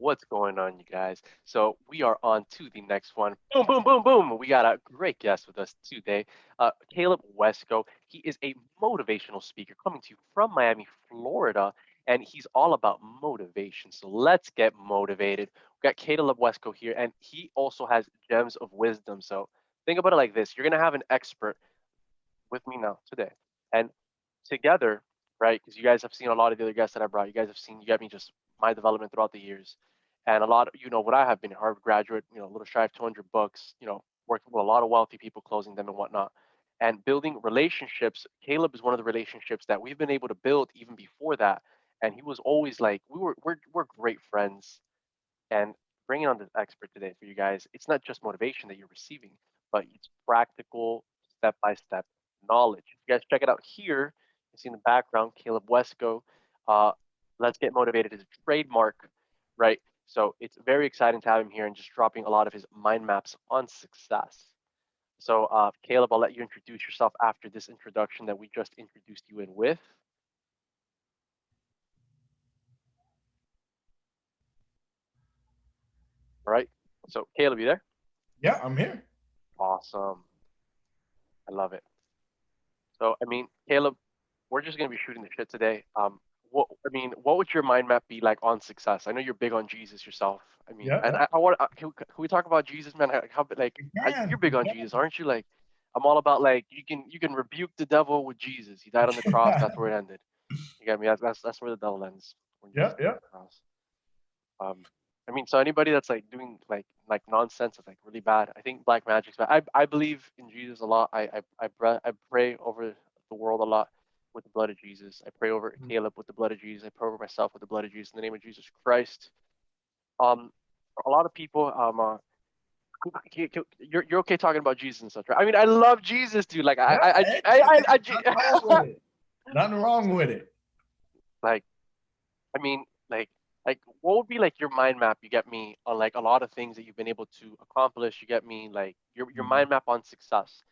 What's going on, you guys? So we are on to the next one. Boom, boom, boom, boom. We got a great guest with us today, Caleb Wesco. He is a motivational speaker coming to you from Miami, Florida, and he's all about motivation. So let's get motivated. We got Caleb Wesco here, and he also has gems of wisdom. So think about it like this: you're gonna have an expert with me now today, and together, right? Because you guys have seen a lot of the other guests that I brought. You guys have seen, you got me just my development throughout the years, and a lot of what I have been a Harvard graduate, a little shy of 200 books, working with a lot of wealthy people, closing them and whatnot, and building relationships. Caleb is one of the relationships that we've been able to build even before that, and he was always like, we're great friends, and bringing on this expert today for you guys, it's not just motivation that you're receiving, but it's practical, step by step knowledge. If you guys check it out here, you see in the background, Caleb Wesco. Uh, Let's Get Motivated is a trademark, right? So it's very exciting to have him here and just dropping a lot of his mind maps on success. So, Caleb, I'll let you introduce yourself after this introduction that we just introduced you in with. All right. So, Caleb, you there? Yeah, I'm here. Awesome. I love it. So, I mean, Caleb, we're just gonna be shooting the shit today. What would your mind map be like on success? I know you're big on Jesus yourself. I mean, Yeah, and yeah. I want can we talk about Jesus, man? We You're can. big We on Jesus, can. aren't you? Like, I'm all about like you can rebuke the devil with Jesus. He died on the cross. That's where it ended. You get me? That's where the devil ends when Jesus Yeah, died on yeah. the cross. Um, I mean, so anybody that's like doing like nonsense is like really bad. I think black magic's bad. I believe in Jesus a lot. I pray over the world a lot with the blood of Jesus. I pray over Caleb with the blood of Jesus. I pray over myself with the blood of Jesus in the name of Jesus Christ. Um, a lot of people you're okay talking about Jesus and such, right? I mean, I love Jesus, dude. Like Yeah, hey, hey, nothing wrong with it. Nothing wrong with it. like I mean, like what would be like your mind map? You get me on like a lot of things that you've been able to accomplish. You get me like your Mhm. mind map on success,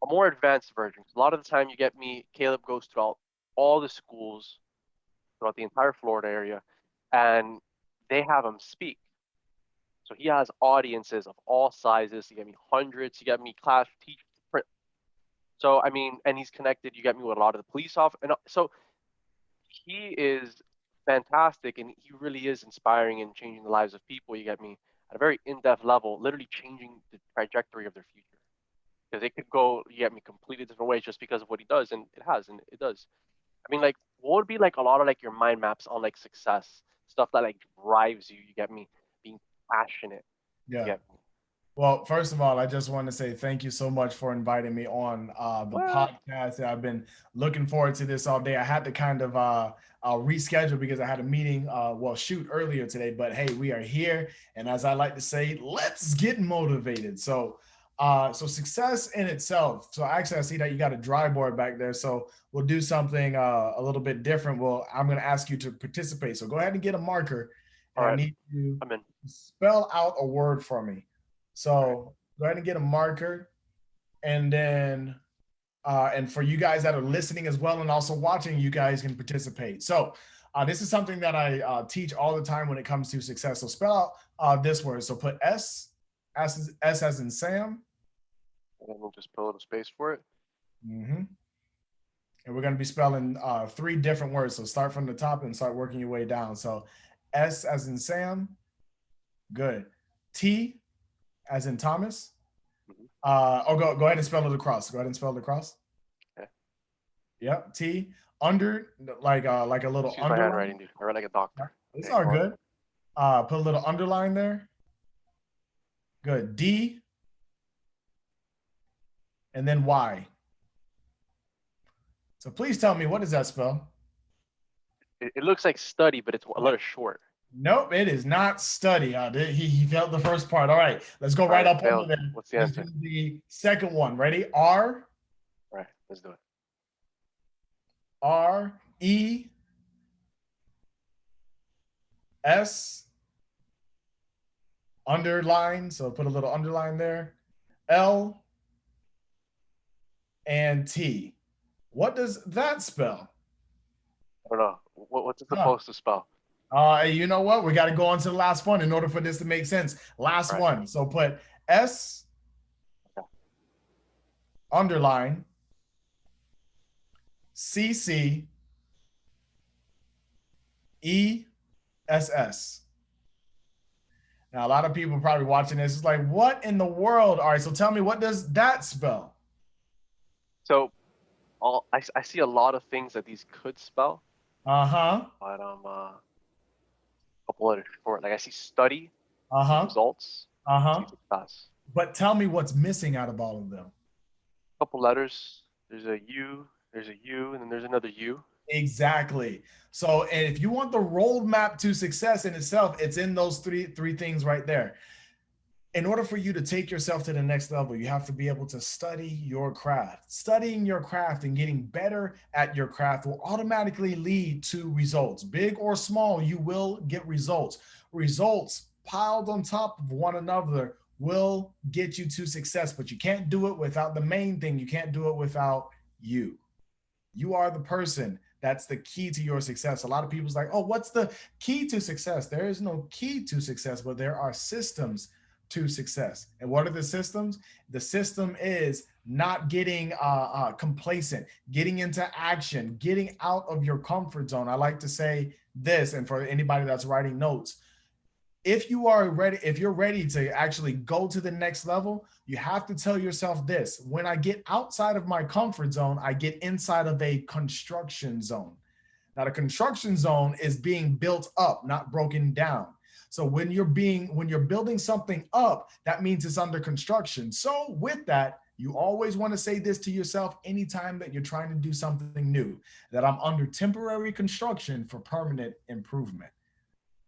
a more advanced version. 'Cause a lot of the time, you get me. Caleb goes throughout all the schools throughout the entire Florida area, and they have him speak. So he has audiences of all sizes. You get me hundreds. You get me class teach. So I mean, and he's connected. You get me with a lot of the police off, and so he is fantastic, and he really is inspiring and changing the lives of people. You get me at a very in-depth level, literally changing the trajectory of their future because it could go you get me completely different ways just because of what he does, and it has, and it does. I mean, like, what would be like a lot of like your mind maps on like success stuff that like drives you? You get me being passionate. You Yeah. get me. Well, first of all, I just want to say thank you so much for inviting me on the What? podcast. I've been looking forward to this all day. I had to kind of reschedule because I had a meeting, shoot earlier today. But hey, we are here, and as I like to say, let's get motivated. So success in itself. So actually, I see that you got a dry board back there. So we'll do something a little bit different. Well, I'm going to ask you to participate. So go ahead and get a marker, All and I right, need you I'm in. to spell out a word for me. All right. So go ahead and get a marker, and then and for you guys that are listening as well and also watching, you guys can participate. So this is something that I teach all the time when it comes to success. So spell out this word. So put S as in Sam, And then we'll just put a little space for it. hmm and we're going to be spelling three different words. So start from the top and start working your way down. So S as in Sam, good. T as in Thomas. Mm-hmm. Go ahead and spell it across. Go ahead and spell it across. Okay. Yep. T under like a little Excuse my underline. handwriting, dude. I write like a doctor. It's Okay, all go on. good. Put a little underline there. Good. D and then Y. So please tell me, what does that spell? It looks like study, but it's a little short. Nope, it is not study. He failed the first part. All right, let's go All right right, up under failed. there. What's the Let's do answer? the second one. Ready? R All right, let's do it. R E S underline. So put a little underline there. L and T. What does that spell? I don't know. What's it Huh. supposed to spell? You know what? We got to go on to the last one in order for this to make sense. Last Right. one. So put S underline CC ESS. Now, a lot of people probably watching this is like, what in the world? All right, so tell me, what does that spell? So I see a lot of things that these could spell, Uh-huh. but a couple letters short. Like I see study, I see Uh-huh. results, I see Uh-huh. success. But tell me what's missing out of all of them. A couple letters. There's a U, and then there's another U. Exactly. So, and if you want the roadmap to success in itself, it's in those three things right there. In order for you to take yourself to the next level, you have to be able to study your craft. Studying your craft and getting better at your craft will automatically lead to results. Big or small, you will get results. Results piled on top of one another will get you to success, but you can't do it without the main thing. You can't do it without you. You are the person that's the key to your success. A lot of people's like, oh, what's the key to success? There is no key to success, but there are systems to success. And what are the systems? The system is not getting complacent, getting into action, getting out of your comfort zone. I like to say this, and for anybody that's writing notes, if you are ready, if you're ready to actually go to the next level, you have to tell yourself this: when I get outside of my comfort zone, I get inside of a construction zone. Now, the construction zone is being built up, not broken down. So when you're building something up, that means it's under construction. So with that, you always want to say this to yourself anytime that you're trying to do something new, that I'm under temporary construction for permanent improvement.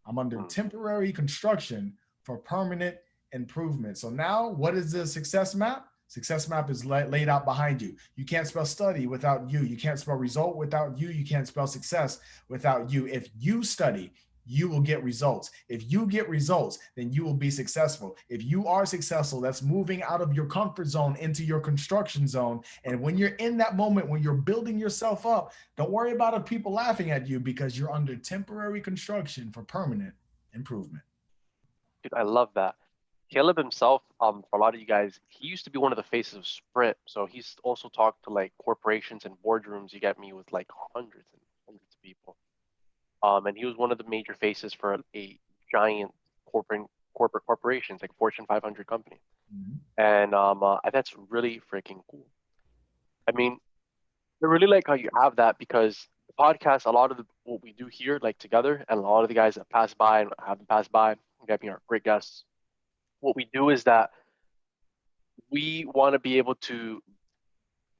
I'm under Hmm. temporary construction for permanent improvement. So now, what is the success map? Success map is laid out behind you. You can't spell study without you. You can't spell result without you. You can't spell success without you. If you study, you will get results. If you get results, then you will be successful. If you are successful, that's moving out of your comfort zone into your construction zone. And when you're in that moment, when you're building yourself up, don't worry about if people laughing at you because you're under temporary construction for permanent improvement. Dude, I love that. Caleb himself, for a lot of you guys, he used to be one of the faces of Sprint. So he's also talked to like corporations and boardrooms, you get me, with like hundreds and hundreds of people. And he was one of the major faces for a giant corporate corporations, like Fortune 500 company. Mhm. And that's really freaking cool. I mean, I really like how you have that because the podcast, a lot of what we do here, like together, and a lot of the guys that pass by and haven't passed by, you get me, are great guests. What we do is that we want to be able to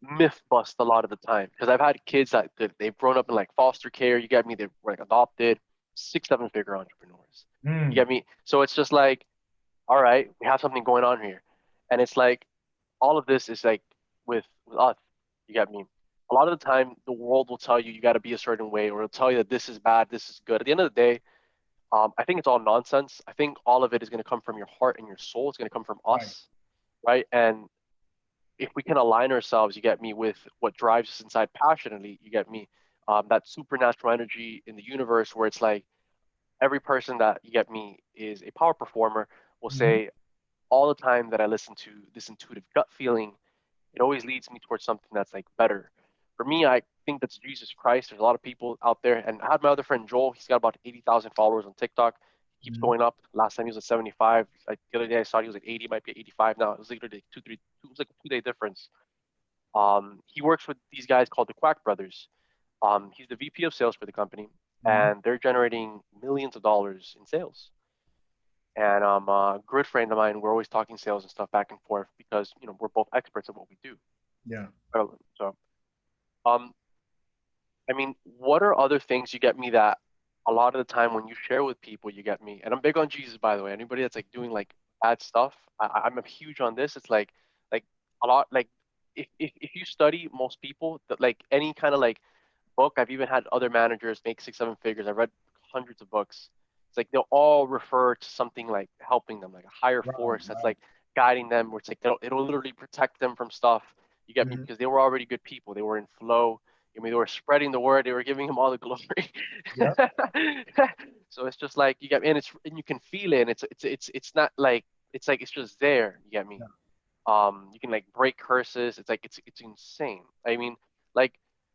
myth bust a lot of the time because I've had kids that they've grown up in like foster care. You get me? They were like adopted, 6, 7 figure entrepreneurs. You Mm, get me? So it's just like, all right, we have something going on here, and it's like all of this is like with us. You get me? A lot of the time, the world will tell you got to be a certain way, or it'll tell you that this is bad, this is good. At the end of the day, I think it's all nonsense. I think all of it is going to come from your heart and your soul. It's going to come from right. us, right? And if we can align ourselves, you get me, with what drives us inside passionately, you get me, that supernatural energy in the universe where it's like every person that you get me is a power performer will Mhm. say all the time that I listen to this intuitive gut feeling, it always leads me towards something that's like better. For me, I think that's Jesus Christ. There's a lot of people out there, and I had my other friend Joel. He's got about 80,000 followers on TikTok. He keeps Mhm. going up. Last time he was at 75. Like the other day I saw he was at 80, might be at 85 now. It was literally two, three, two, it was like a 2 day difference. He works with these guys called the Quack Brothers. He's the VP of sales for the company, Mhm. and they're generating millions of dollars in sales. And a good friend of mine. We're always talking sales and stuff back and forth because we're both experts at what we do. Yeah. So, um, I mean, what are other things you get me that a lot of the time when you share with people, you get me, and I'm big on Jesus, by the way. Anybody that's like doing like bad stuff, I'm a huge on this. It's like a lot, like if you study most people, that like any kind of like book, I've even had other managers make 6, 7 figures. I've read hundreds of books. It's like they'll all refer to something like helping them, like a higher Right. force that's Right. like guiding them, where it's like it'll literally protect them from stuff. You get me? Mhm. Because they were already good people. They were in flow. I mean, they were spreading the word. They were giving him all the glory. Yeah. So it's just like you get me, and you can feel it. And it's not like it's just there. You get me? You can like break curses. It's like it's insane. I mean, like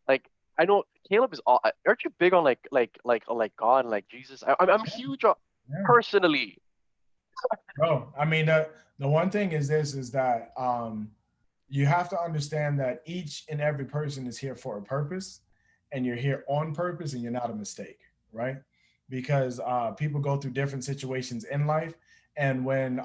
like I know Caleb is all. Aren't you big on like God and like Jesus? I'm huge on Yeah. personally. Bro, I mean, the one thing is this is that you have to understand that each and every person is here for a purpose, and you're here on purpose, and you're not a mistake, right? Because people go through different situations in life, and when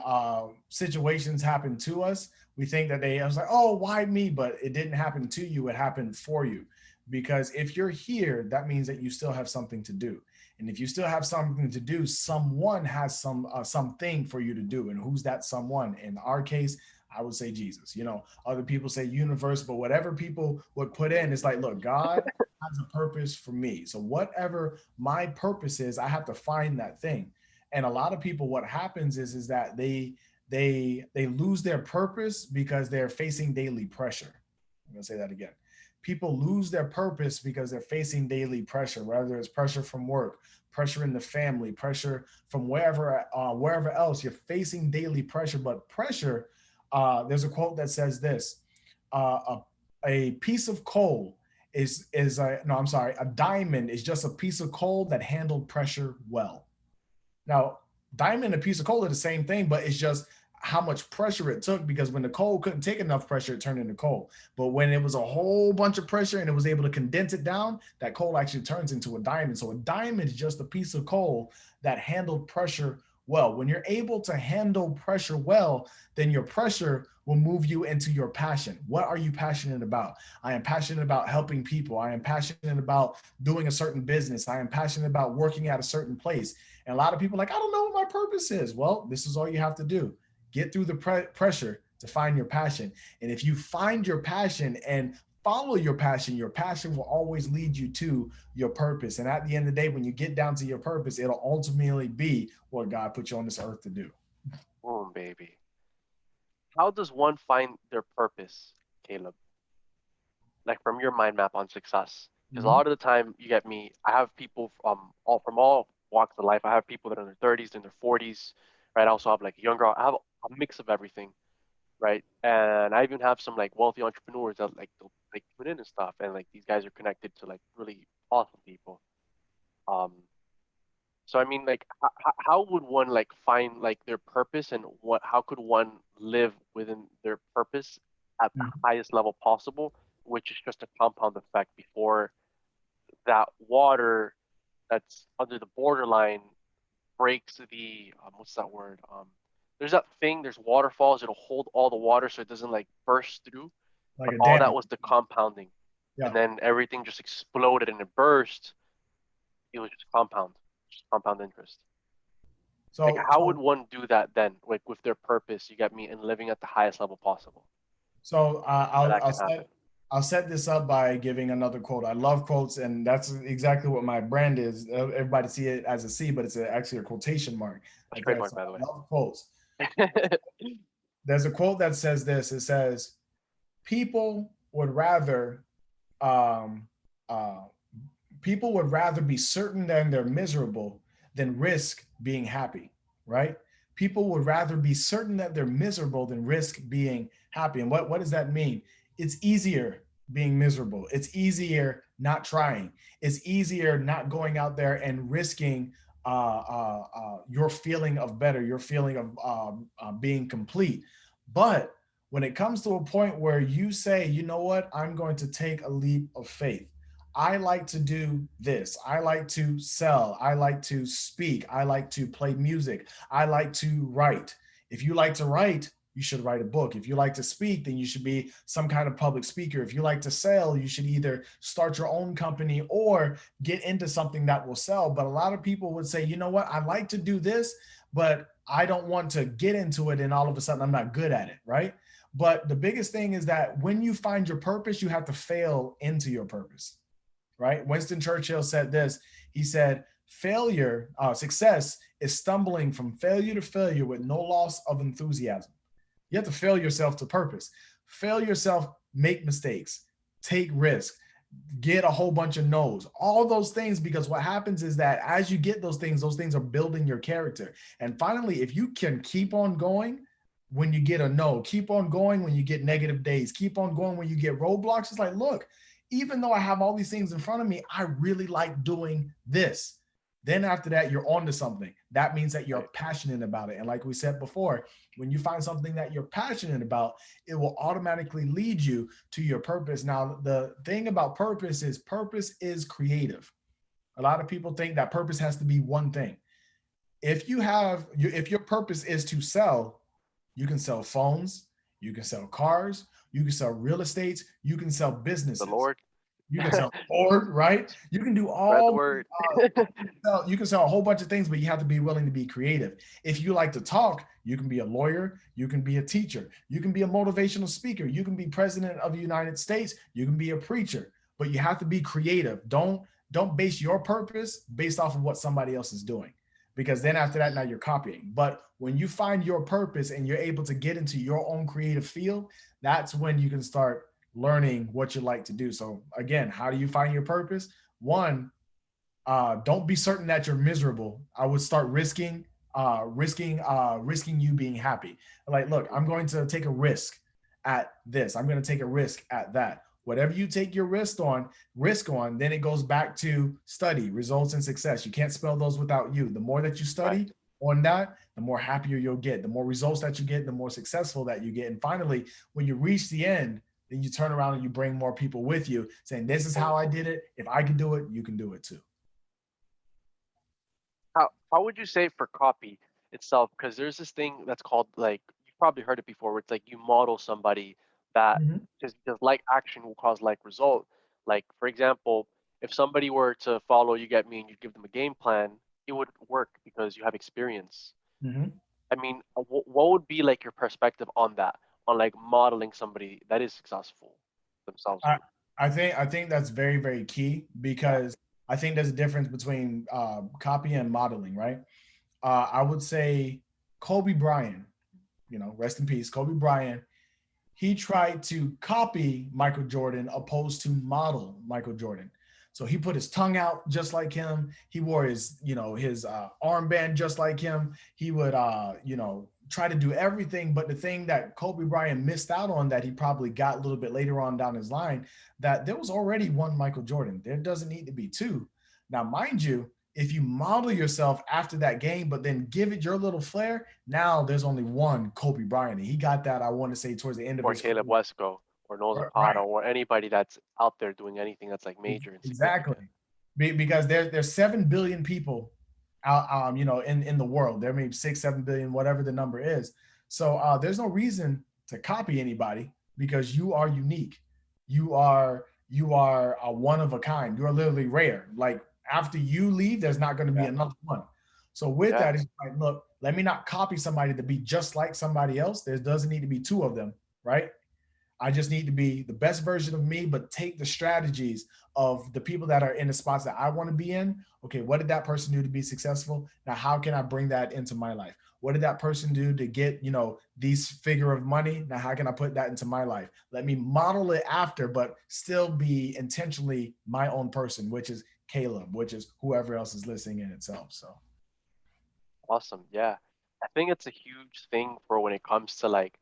situations happen to us, we think that I was like, oh, why me? But it didn't happen to you; it happened for you. Because if you're here, that means that you still have something to do. And if you still have something to do, someone has something for you to do. And who's that someone? In our case, I would say Jesus. You know, other people say universe, but whatever people would put in, it's like, look, God has a purpose for me. So whatever my purpose is, I have to find that thing. And a lot of people, what happens is that they lose their purpose because they're facing daily pressure. I'm gonna say that again. People lose their purpose because they're facing daily pressure, whether it's pressure from work, pressure in the family, pressure from wherever else. You're facing daily pressure, but pressure. There's a quote that says this: a piece of coal is a no, I'm sorry, a diamond is just a piece of coal that handled pressure well. Now, diamond and a piece of coal are the same thing, but it's just how much pressure it took, because when the coal couldn't take enough pressure, it turned into coal. But when it was a whole bunch of pressure and it was able to condense it down, that coal actually turns into a diamond. So a diamond is just a piece of coal that handled pressure well. When you're able to handle pressure well, then your pressure will move you into your passion. What are you passionate about? I am passionate about helping people. I am passionate about doing a certain business. I am passionate about working at a certain place. And a lot of people are like, I don't know what my purpose is. Well, this is all you have to do. Get through the pressure to find your passion. And if you find your passion and follow your passion will always lead you to your purpose. And at the end of the day, when you get down to your purpose, it'll ultimately be what God put you on this earth to do. Boom, baby. How does one find their purpose, Caleb? Like from your mind map on success? Because a Mhm. lot of the time, you get me. I have people from all walks of life. I have people that are in their 30s, in their 40s, right? I also have like younger. I have a mix of everything, right? And I even have some like wealthy entrepreneurs that like they'll like tune in and stuff, and like these guys are connected to like really awesome people. Um, so I mean, like, how would one like find like their purpose, and what how could one live within their purpose at the Mhm. highest level possible, which is just a compound effect before that water that's under the borderline breaks the what's that word? There's that thing. There's waterfalls. It'll hold all the water so it doesn't like burst through. Like But a all dam. that was the compounding, and Yeah. then everything just exploded and it burst. It was just compound interest. Like, So, how would so, one do that then, like with their purpose? You get me, and living at the highest level possible. so That I'll that can happen. I'll set this up by giving another quote. I love quotes, and that's exactly what my brand is. Everybody see it as a C, but it's actually a quotation mark. That's Okay, trademark, so by the way. I love quotes. There's a quote that says this. It says, "People would rather um, uh, people would rather be certain that they're miserable than risk being happy." Right? People would rather be certain that they're miserable than risk being happy. And what does that mean? It's easier being miserable. It's easier not trying. It's easier not going out there and risking your feeling of better, your feeling of being complete. But when it comes to a point where you say, you know what, I'm going to take a leap of faith. I like to do this. I like to sell. I like to speak. I like to play music. I like to write. If you like to write, you should write a book. If you like to speak, then you should be some kind of public speaker. If you like to sell, you should either start your own company or get into something that will sell. But a lot of people would say, you know what, I like to do this, but I don't want to get into it and all of a sudden I'm not good at it, right? But the biggest thing is that when you find your purpose, you have to fail into your purpose, right? Winston Churchill said this. He said, success is stumbling from failure to failure with no loss of enthusiasm. You have to fail yourself to purpose. Fail yourself, make mistakes, take risks. get a whole bunch of no's, all those things, because what happens is that as you get those things are building your character. And finally, if you can keep on going when you get a no, keep on going when you get negative days, keep on going when you get roadblocks, it's like, look, even though I have all these things in front of me, I really like doing this. Then after that, you're on to something. That means that you're Right. passionate about it. And like we said before, when you find something that you're passionate about, it will automatically lead you to your purpose. Now, the thing about purpose is creative. A lot of people think that purpose has to be one thing. If your purpose is to sell, you can sell phones, you can sell cars, you can sell real estates, you can sell The businesses. Lord. You can sell Ford, right? You can do Spread the all word. you can sell a whole bunch of things, but you have to be willing to be creative. If you like to talk, you can be a lawyer, you can be a teacher, you can be a motivational speaker, you can be president of the United States, you can be a preacher, but you have to be creative. Don't base your purpose based off of what somebody else is doing. Because then after that, now you're copying. But when you find your purpose and you're able to get into your own creative field, that's when you can start learning what you like to do. So again, how do you find your purpose? One, don't be certain that you're miserable. I would start risking you being happy. Like, look, I'm going to take a risk at this. I'm going to take a risk at that. Whatever you take your risk on, then it goes back to study, results, and success. You can't spell those without you. The more that you Right. study on that, the more happier you'll get. The more results that you get, the more successful that you get. And finally, when you reach the end, then you turn around and you bring more people with you, saying, "This is how I did it. If I can do it, you can do it too." How would you say for copy itself? Because there's this thing that's called, like, you've probably heard it before, where it's like you model somebody that Mhm. just because like action will cause like result. Like for example, if somebody were to follow you get me and you give them a game plan, it would work because you have experience. Mhm. I mean, what would be like your perspective on that, on like modeling somebody that is successful themselves? I I think that's very very key Yeah. because I think there's a difference between copy and modeling, right? I would say Kobe Bryant, rest in peace, Kobe Bryant. He tried to copy Michael Jordan opposed to model Michael Jordan. So he put his tongue out just like him. He wore his armband just like him. He would try to do everything. But the thing that Kobe Bryant missed out on that he probably got a little bit later on down his line, that there was already one Michael Jordan. There doesn't need to be two. Now, mind you, if you model yourself after that game, but then give it your little flair, now there's only one Kobe Bryant. And he got that, I want to say, towards the end of Or his Caleb career. Wesco or Nolan Pata Right. or anybody that's out there doing anything that's like major and Exactly. significant. Because there's 7 billion people out, in the world. There may be 6, 7 billion, whatever the number is. So there's no reason to copy anybody because you are unique. You are one of a kind. You are literally rare. Like after you leave, there's not going to be Yeah. another one. So with Yeah. that, it's like, look, let me not copy somebody to be just like somebody else. There doesn't need to be two of them, right? I just need to be the best version of me, but take the strategies of the people that are in the spots that I want to be in. Okay, what did that person do to be successful? Now, how can I bring that into my life? What did that person do to get, these figure of money? Now, how can I put that into my life? Let me model it after, but still be intentionally my own person, which is Caleb, which is whoever else is listening in itself. So, Awesome. Yeah. I think it's a huge thing for when it comes to like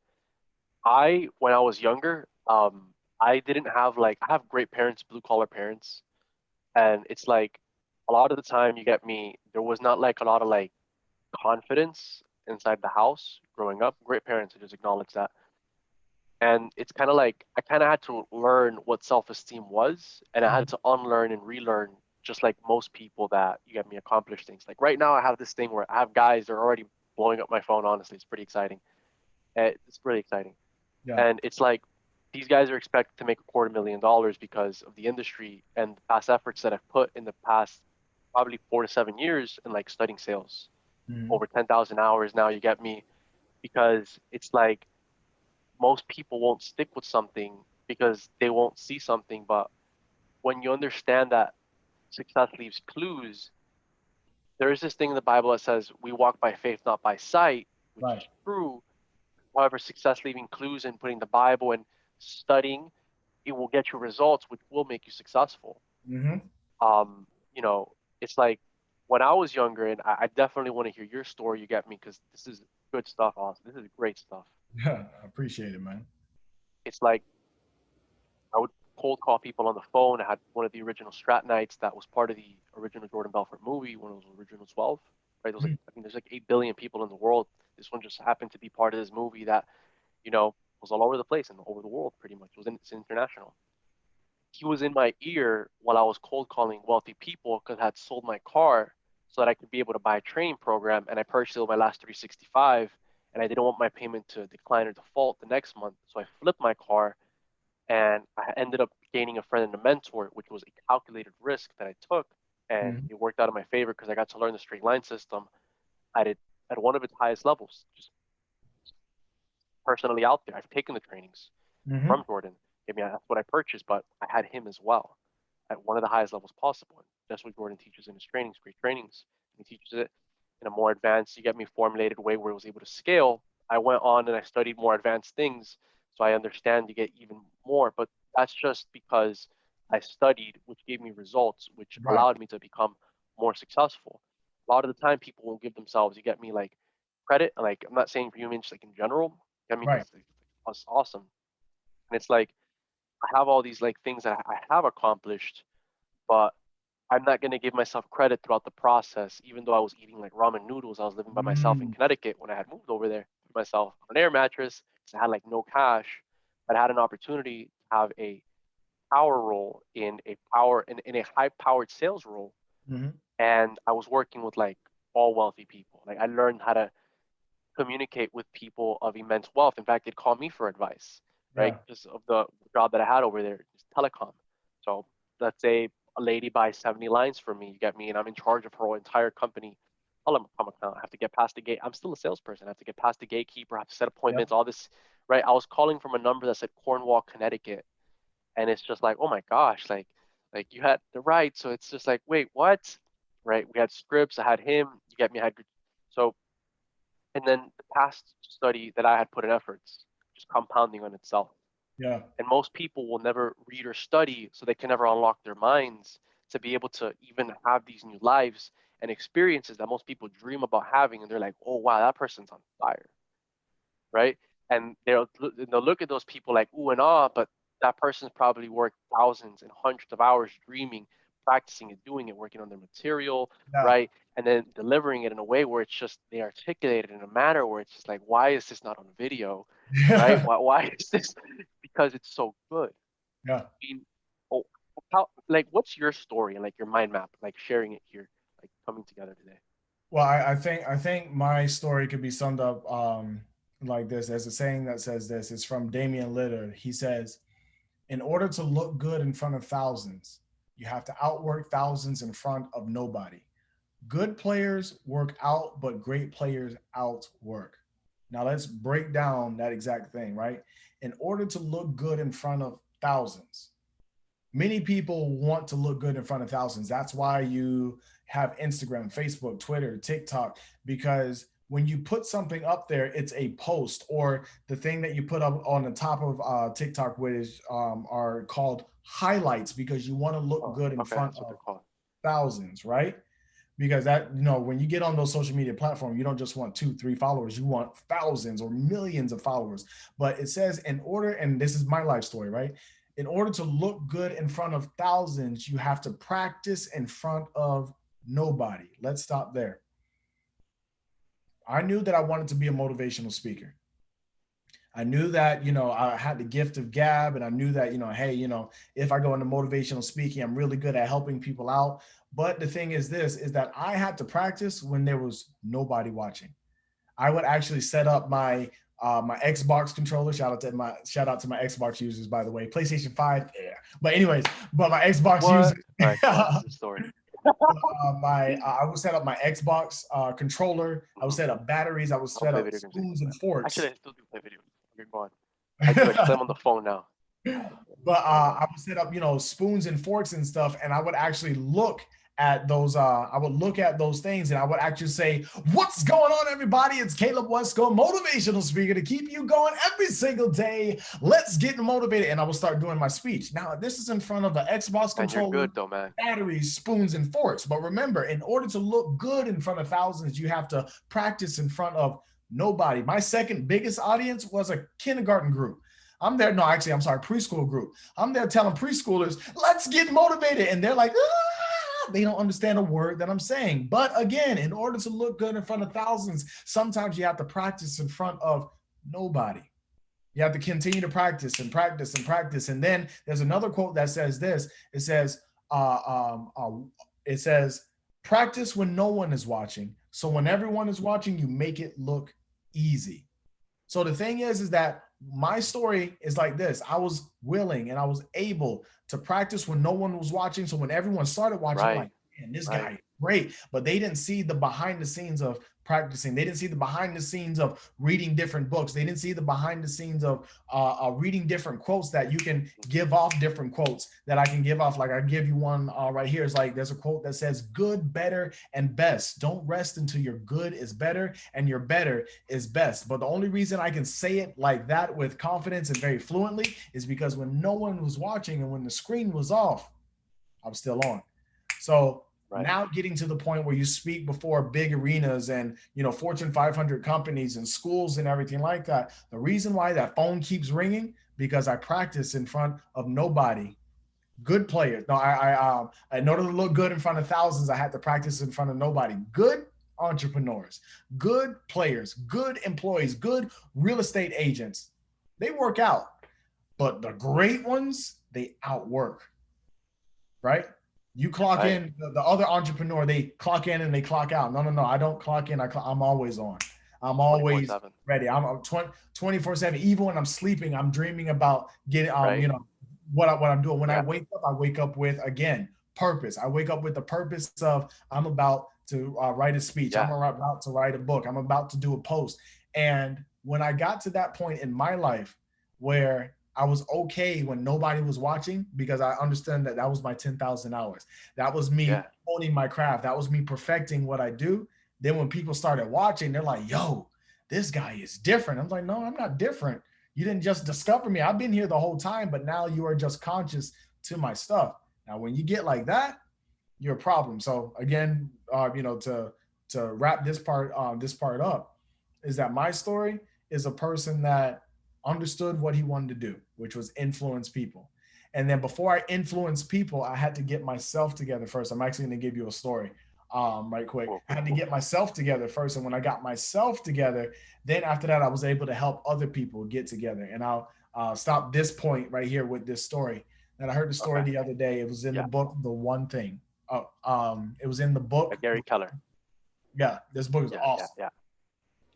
when I was younger, I didn't have like I have great parents, blue collar parents, and it's like a lot of the time you get me, there was not like a lot of like confidence inside the house growing up. Great parents, I just acknowledge that. And it's kind of like I kind of had to learn what self-esteem was, and I had mhm, to unlearn and relearn, just like most people that you get me accomplish things. Like right now, I have this thing where I have guys that are already blowing up my phone. Honestly, it's pretty exciting. It's really exciting, yeah, and it's like these guys are expected to make $250,000 because of the industry and the past efforts that I've put in the past probably 4 to 7 years in like studying sales, mhm, over 10,000 hours now. You get me because it's like most people won't stick with something because they won't see something. But when you understand that success leaves clues, there is this thing in the Bible that says we walk by faith, not by sight, which right, is true. However, success leaving clues and putting the Bible and studying, it will get you results, which will make you successful. Mm-hmm. Um, you know, it's like when I was younger, and I definitely want to hear your story. You get me? Because this is good stuff, Austin. This is great stuff. Yeah, I appreciate it, man. It's like I would cold call people on the phone. I had one of the original Strat Nights that was part of the original Jordan Belfort movie, one of those original 12. Right? There was like, Mhm. I mean, there's like 8 billion people in the world. This one just happened to be part of this movie that, you know, was all over the place and over the world pretty much. It's international. He was in my ear while I was cold calling wealthy people because I had sold my car so that I could be able to buy a training program, and I purchased it with my last 365, and I didn't want my payment to decline or default the next month. So I flipped my car, and I ended up gaining a friend and a mentor, which was a calculated risk that I took, and Mhm. it worked out in my favor because I got to learn the straight line system at it at one of its highest levels, just personally out there. I've taken the trainings Mhm. from Jordan. I mean, that's what I purchased, but I had him as well at one of the highest levels possible. And that's what Jordan teaches in his trainings, great trainings. He teaches it in a more advanced, you get me, formulated way where it was able to scale. I went on and I studied more advanced things, so I understand to get even more. But that's just because I studied, which gave me results, which Right. allowed me to become more successful. A lot of the time, people won't give themselves, you get me, like credit. Like I'm not saying for humans, like in general, you get me, Right. because it's awesome. And it's like I have all these like things that I have accomplished, but I'm not going to give myself credit throughout the process. Even though I was eating like ramen noodles, I was living by myself in Mm. Connecticut when I had moved over there with myself on an air mattress because I had like no cash. But I had an opportunity to have a power role in a high powered sales role, Mhm. and I was working with like all wealthy people. Like I learned how to communicate with people of immense wealth. In fact, they'd call me for advice, right? Yeah. Because of the job that I had over there, just telecom. So let's say a lady buys 70 lines from me, you get me, and I'm in charge of her entire company telecom account. I have to get past the gate. I'm still a salesperson. I have to get past the gatekeeper. I have to set Yep. appointments, all this, right? I was calling from a number that said Cornwall, Connecticut. And it's just like, oh my gosh, like you had the right. So it's just like, wait, what? Right? We had scripts. I had him. You get me. I had so and then the past study that I had put in efforts, just compounding on itself. Yeah. And most people will never read or study, so they can never unlock their minds to be able to even have these new lives and experiences that most people dream about having. And they're like, oh, wow, that person's on fire, right? And they'll look at those people like, ooh and ah, but that person's probably worked thousands and hundreds of hours dreaming, practicing and doing it, working on their material, Yeah. right? And then delivering it in a way where it's just they articulate it in a manner where it's just like, why is this not on video, right? Yeah. Why is this? Because it's so good. Yeah. I mean, oh, how like what's your story and like your mind map, like sharing it here, like coming together today? Well, I think my story could be summed up like this. There's a saying that says this. It's from Damian Lillard. He says, "In order to look good in front of thousands, you have to outwork thousands in front of nobody. Good players work out, but great players outwork." Now let's break down that exact thing, right? In order to look good in front of thousands, many people want to look good in front of thousands. That's why you have Instagram, Facebook, Twitter, TikTok, because when you put something up there, it's a post, or the thing that you put up on the top of TikTok, which are called highlights, because you want to look Oh, good in okay, front that's what they're of called. thousands, right? Because that, when you get on those social media platforms, you don't just want 2 3 followers, you want thousands or millions of followers. But it says, in order, and this is my life story, right? In order to look good in front of thousands, you have to practice in front of nobody. Let's stop there. I knew that I wanted to be a motivational speaker. I knew that, I had the gift of gab, and I knew that, hey, if I go into motivational speaking, I'm really good at helping people out. But the thing is this, is that I had to practice when there was nobody watching. I would actually set up my Xbox controller. Shout out to my Xbox users, by the way. PlayStation 5, yeah. But anyways, but my Xbox What? users, All right, go on. This is a story. my I would set up my Xbox controller. I would Mhm. set up batteries. I would I don't set play up video games anymore, spoons and man. Actually, forks. I still do play video games. Okay, go on. I do actually. I'm on the phone now. But Go on. I would set up, spoons and forks and stuff, and I would actually look at those, I would look at those things and I would actually say, what's going on, everybody? It's Caleb Wesco, motivational speaker to keep you going every single day. Let's get motivated. And I will start doing my speech. Now, this is in front of an Xbox controller, and you're good though, man. batteries, spoons, and forks. But remember, in order to look good in front of thousands, you have to practice in front of nobody. My second biggest audience was a kindergarten group. I'm there. No, actually, I'm sorry, preschool group. I'm there telling preschoolers, let's get motivated. And they're like, ah, they don't understand a word that I'm saying. But again, in order to look good in front of thousands, sometimes you have to practice in front of nobody. You have to continue to practice and practice and practice. And then there's another quote that says this. It says, practice when no one is watching. So when everyone is watching, you make it look easy. So the thing is that my story is like this. I was willing and I was able to practice when no one was watching. So when everyone started watching, Right. like, man, this guy is great. But they didn't see the behind the scenes of practicing. They didn't see the behind the scenes of reading different books. They didn't see the behind the scenes of reading different quotes that you can give off, different quotes that I can give off. Like I give you one right here. It's like, there's a quote that says, good, better, and best. Don't rest until your good is better and your better is best. But the only reason I can say it like that with confidence and very fluently is because when no one was watching and when the screen was off, I was still on. So now getting to the point where you speak before big arenas and, you know, Fortune 500 companies and schools and everything like that. The reason why that phone keeps ringing, because I practice in front of nobody. Good players. No, in order to look good in front of thousands, I had to practice in front of nobody. Good entrepreneurs, good players, good employees, good real estate agents. They work out, but the great ones, they outwork, right? You clock in, the other entrepreneur, they clock in and they clock out. No, I don't clock in. I'm always on. I'm always 24/7. ready. I'm 24/7. Even when I'm sleeping, I'm dreaming about getting, you know, what I'm doing. When I wake up with, again, purpose. I wake up with the purpose of I'm about to write a speech. I'm about to write a book. I'm about to do a post. And when I got to that point in my life where I was okay when nobody was watching, because I understand that that was my 10,000 hours. That was me honing my craft. That was me perfecting what I do. Then when people started watching, they're like, yo, this guy is different. I'm like, no, I'm not different. You didn't just discover me. I've been here the whole time, but now you are just conscious to my stuff. Now, when you get like that, you're a problem. So again, you know, to wrap this part up, is that my story is a person that understood what he wanted to do, which was influence people. And then before I influenced people, I had to get myself together first. I'm actually going to give you a story right quick. I had to get myself together first. And when I got myself together, then after that, I was able to help other people get together. And I'll stop this point right here with this story. And I heard the story the other day. It was in the book, The One Thing. It was in the book. By Gary Keller. Yeah, this book is awesome.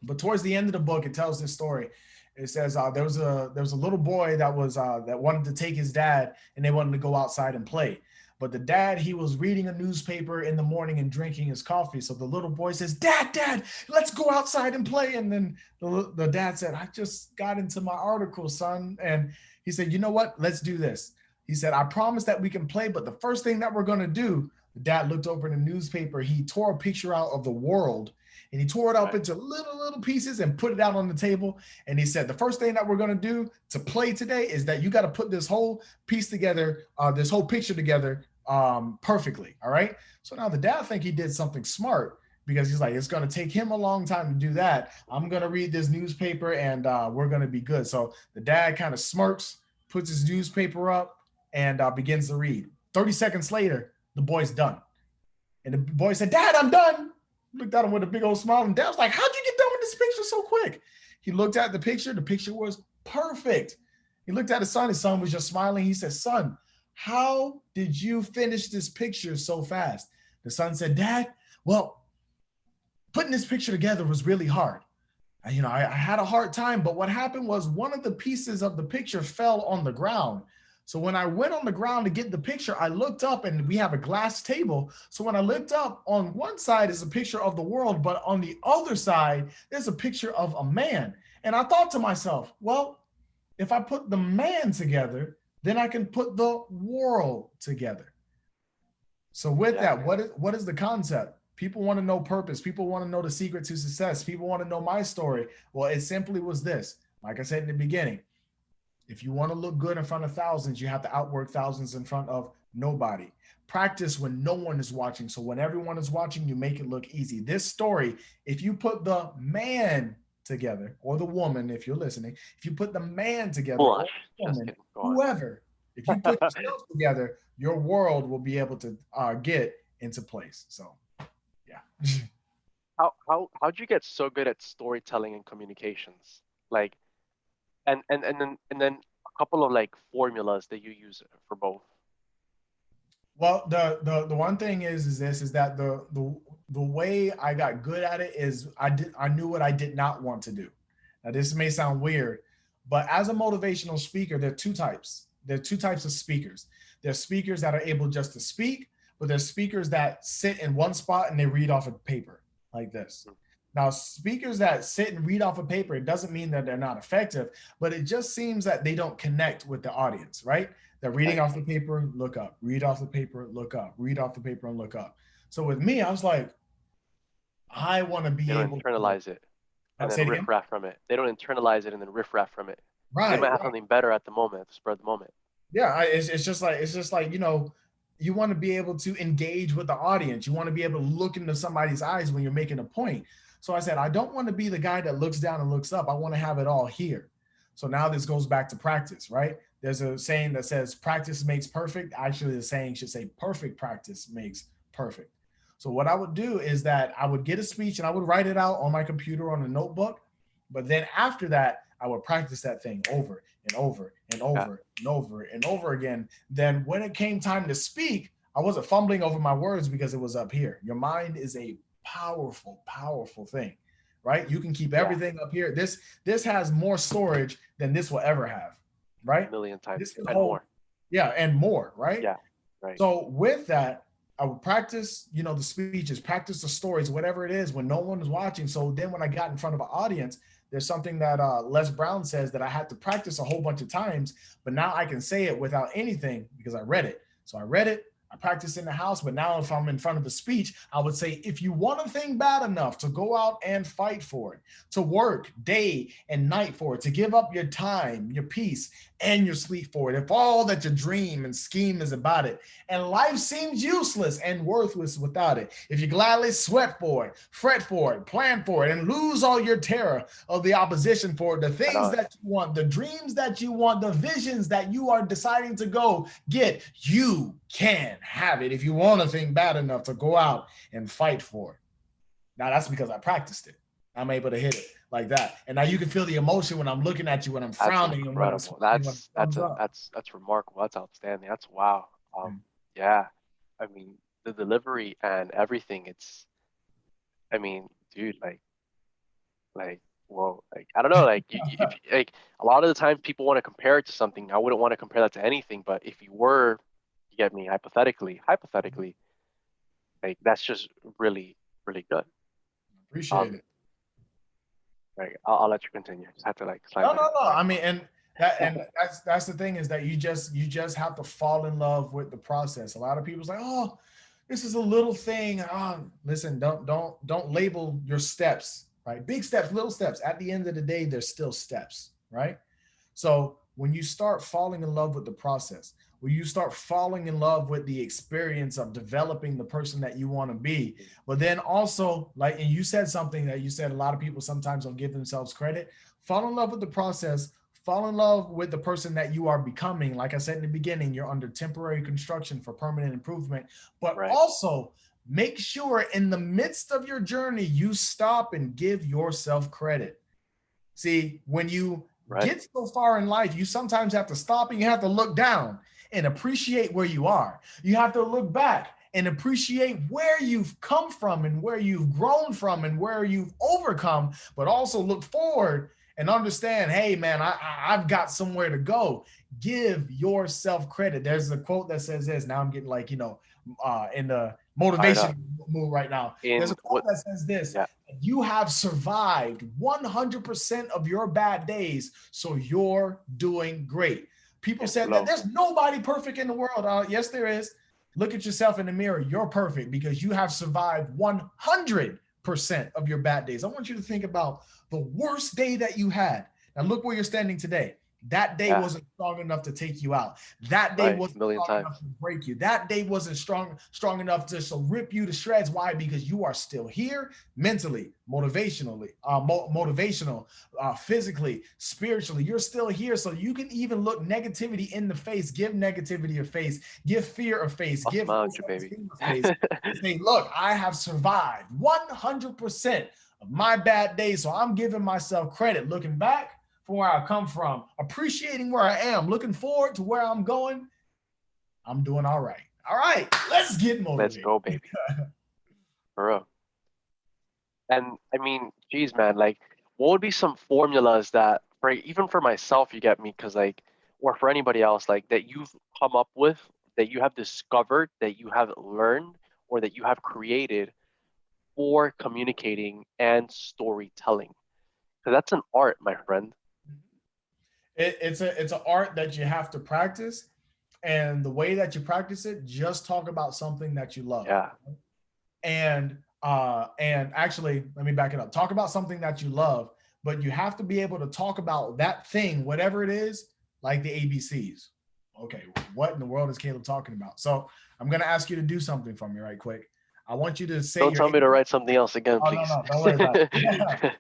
But towards the end of the book, it tells this story. It says there was a little boy that was that wanted to take his dad, and they wanted to go outside and play. But the dad, he was reading a newspaper in the morning and drinking his coffee. So the little boy says, Dad, let's go outside and play. And then the dad said, I just got into my article, son. And he said, you know what? Let's do this. He said, I promise that we can play, but the first thing that we're going to do, the dad looked over in the newspaper. He tore a picture out of the world, and he tore it up into little pieces and put it out on the table. And he said, the first thing that we're going to do to play today is that you got to put this whole piece together, this whole picture together perfectly. All right. So now the dad think he did something smart, because he's like, it's going to take him a long time to do that. I'm going to read this newspaper and we're going to be good. So the dad kind of smirks, puts his newspaper up, and begins to read. 30 seconds later, the boy's done. And the boy said, Dad, I'm done. Looked at him with a big old smile, and Dad was like, how'd you get done with this picture so quick? He looked at the picture was perfect. He looked at his son was just smiling. He said, son, how did you finish this picture so fast? The son said, Dad, well, putting this picture together was really hard. I had a hard time, but what happened was one of the pieces of the picture fell on the ground. So when I went on the ground to get the picture, I looked up, and we have a glass table. So when I looked up, on one side is a picture of the world, but on the other side, there's a picture of a man. And I thought to myself, well, if I put the man together, then I can put the world together. So with Yeah. that, what is the concept? People want to know purpose. People want to know the secret to success. People want to know my story. Well, it simply was this. Like I said in the beginning, if you want to look good in front of thousands, you have to outwork thousands in front of nobody. Practice when no one is watching. So when everyone is watching, you make it look easy. This story, if you put the man together, or the woman, if you're listening, if you put the man together, or Blush. the Just woman, kidding. Go on. whoever, if you put yourself together, your world will be able to get into place. So, yeah. How'd you get so good at storytelling and communications? Like, and then a couple of like formulas that you use for both. Well, the one thing is that the way I got good at it is I knew what I did not want to do. Now this may sound weird, but as a motivational speaker, there are two types. There are two types of speakers. There's speakers that are able just to speak, but there's speakers that sit in one spot and they read off a paper like this. Now, speakers that sit and read off a paper, it doesn't mean that they're not effective, but it just seems that they don't connect with the audience, right? They're reading Right. off the paper, look up, read off the paper, look up, read off the paper and look up. So with me, I was like, I want to They be don't able to internalize it and say then it again. riff raff from it. They don't internalize it and then riff raff from it. They Right, might have right. something better at the moment, at the spur of the moment. Yeah, it's just like you want to be able to engage with the audience. You want to be able to look into somebody's eyes when you're making a point. So I said, I don't want to be the guy that looks down and looks up. I want to have it all here. So now this goes back to practice, right? There's a saying that says practice makes perfect. Actually, the saying should say perfect practice makes perfect. So what I would do is that I would get a speech and I would write it out on my computer on a notebook. But then after that, I would practice that thing over and over and Yeah. over and over and over again. Then when it came time to speak, I wasn't fumbling over my words because it was up here. Your mind is a powerful, powerful thing, right? You can keep Yeah. everything up here. This has more storage than this will ever have, A right? million times This can and hold, more. yeah, and more, right? Yeah. Right. So with that, I would practice, the speeches, practice the stories, whatever it is, when no one is watching. So then when I got in front of an audience, there's something that Les Brown says that I had to practice a whole bunch of times, but now I can say it without anything because I read it. So I read it, I practiced in the house, but now if I'm in front of a speech, I would say, if you want a thing bad enough to go out and fight for it, to work day and night for it, to give up your time, your peace, and your sleep for it, if all that you dream and scheme is about it, and life seems useless and worthless without it, if you gladly sweat for it, fret for it, plan for it, and lose all your terror of the opposition for it, the things that you want, the dreams that you want, the visions that you are deciding to go get, you can have it if you want a thing bad enough to go out and fight for it. Now that's because I practiced it. I'm able to hit it like that. And now you can feel the emotion when I'm looking at you, when I'm That's frowning, and when I'm incredible. smiling, when I'm thumbs up. That's remarkable. That's outstanding. That's wow. Yeah. I mean, the delivery and everything. I mean, dude, whoa, like I don't know, like if like a lot of the time people want to compare it to something. I wouldn't want to compare that to anything, but if you were, you get me, hypothetically, like that's just really, really good. Appreciate Um, it. like I'll let you continue. Just have to like slide No, that in. no, no. I mean, and that's the thing, is that you just have to fall in love with the process. A lot of people's like, oh, this is a little thing. Listen, don't label your steps, right? Big steps, little steps. At the end of the day, there's still steps, right? So when you start falling in love with the process, when you start falling in love with the experience of developing the person that you want to be, but then also, like, and you said something that you said a lot of people sometimes don't give themselves credit. Fall in love with the process, fall in love with the person that you are becoming. Like I said in the beginning, you're under temporary construction for permanent improvement, but Right. also make sure in the midst of your journey, you stop and give yourself credit. See, when you Right. get so far in life, you sometimes have to stop and you have to look down and appreciate where you are. You have to look back and appreciate where you've come from and where you've grown from and where you've overcome, but also look forward and understand, hey, man, I've got somewhere to go. Give yourself credit. There's a quote that says this. Now I'm getting like, in the Fired up. motivation mood right now. There's In a quote what? that says this: Yeah. you have survived 100% of your bad days, so you're doing great. People In said that flow. there's nobody perfect in the world. Yes, there is. Look at yourself in the mirror. You're perfect because you have survived 100% of your bad days. I want you to think about the worst day that you had. Now look where you're standing today. That day Yeah, wasn't strong enough to take you out. That day right. A wasn't million strong enough times. to break you. That day wasn't strong enough to so rip you to shreds. Why? Because you are still here mentally, motivational, physically, spiritually. You're still here, so you can even look negativity in the face, give negativity a face, give fear a face, I'll give low smile at you, baby. self-esteem a face, and say, "Look, I have survived 100% of my bad days, so I'm giving myself credit. Looking back." From where I come from, appreciating where I am, looking forward to where I'm going. I'm doing all right. All right, let's get Let's motivated. go, baby. For real. And I mean, geez, man, like, what would be some formulas that, for even for myself, you get me, because like, or for anybody else, like that you've come up with, that you have discovered, that you have learned, or that you have created for communicating and storytelling? Because that's an art, my friend. It's an art that you have to practice, and the way that you practice it, just talk about something that you love. Yeah, And actually, let me back it up. Talk about something that you love, but you have to be able to talk about that thing, whatever it is, like the ABCs. Okay, what in the world is Caleb talking about? So I'm gonna ask you to do something for me right quick. I want you to say don't your. tell me to write something else again, Oh no, please. no, don't worry about it.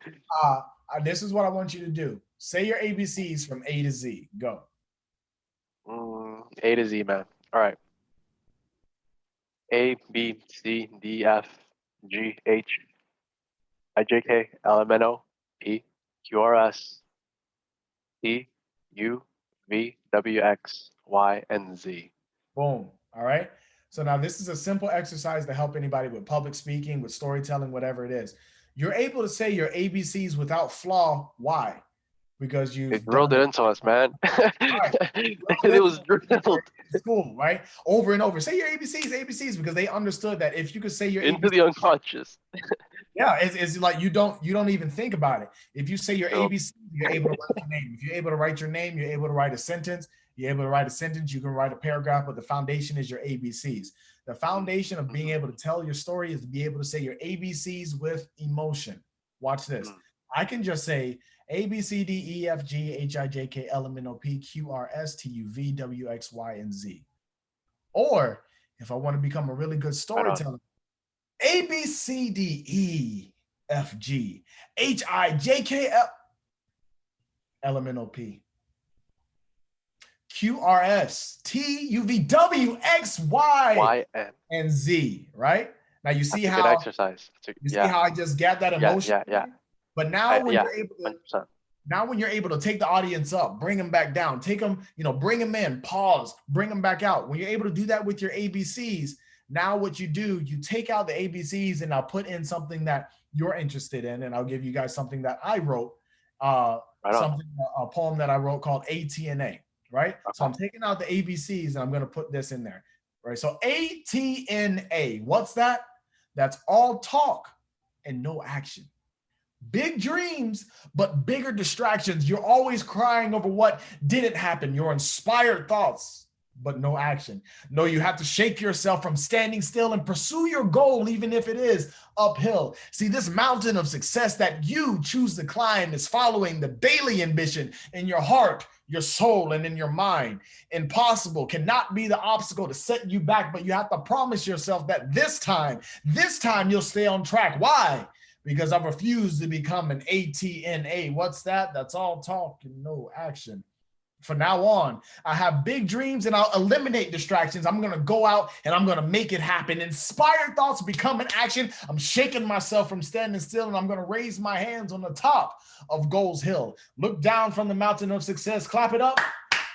This is what I want you to do. Say your ABCs from A to Z. Go. A to Z, man. All right. A, B, C, D, F, G, H, I, J, K, L, M, N, O, P, Q, R, S, T, U, V, W, X, Y, and Z. Boom. All right. So now this is a simple exercise to help anybody with public speaking, with storytelling, whatever it is. You're able to say your ABCs without flaw. Why? Because They you've drilled done it it. into us, man. All right. It was Or drilled in school, right? Over and over. Say your ABCs, ABCs, because they understood that if you could say your into ABCs, the unconscious. yeah, it's like you don't even think about it. If you say your Drilled. ABC, you're able to write your name. If you're able to write your name, you're able to write a sentence. You're able to write a sentence. You can write a paragraph, but the foundation is your ABCs. The foundation of being able to tell your story is to be able to say your ABCs with emotion. Watch this. I can just say A B C D E F G H I J K L M N O P Q R S T U V W X Y and Z. Or if I want to become a really good Right on. storyteller, A B C D E F G H I J K L M N O P Q R S T U V W X Y Y, N. and Z. Right now, That's a good exercise. Yeah, I just got that yeah, emotion. yeah, yeah. But now when Yeah, you're able to 100%. now when you're able to take the audience up, bring them back down, take them, bring them in, pause, bring them back out. When you're able to do that with your ABCs, now what you do, you take out the ABCs and I'll put in something that you're interested in, and I'll give you guys something that I wrote, Right on. something a poem that I wrote called ATNA. Right. So Okay. I'm taking out the ABCs and I'm going to put this in there. Right. So ATNA. What's that? That's all talk and no action. Big dreams, but bigger distractions. You're always crying over what didn't happen. Your inspired thoughts, but no action. No, you have to shake yourself from standing still and pursue your goal, even if it is uphill. See, this mountain of success that you choose to climb is following the daily ambition in your heart, your soul, and in your mind. Impossible cannot be the obstacle to set you back, but you have to promise yourself that this time you'll stay on track. Why? Because I refuse to become an ATNA. What's that? That's all talk and no action. From now on, I have big dreams and I'll eliminate distractions. I'm going to go out and I'm going to make it happen. Inspired thoughts become an action. I'm shaking myself from standing still and I'm going to raise my hands on the top of Goals Hill. Look down from the mountain of success, clap it up.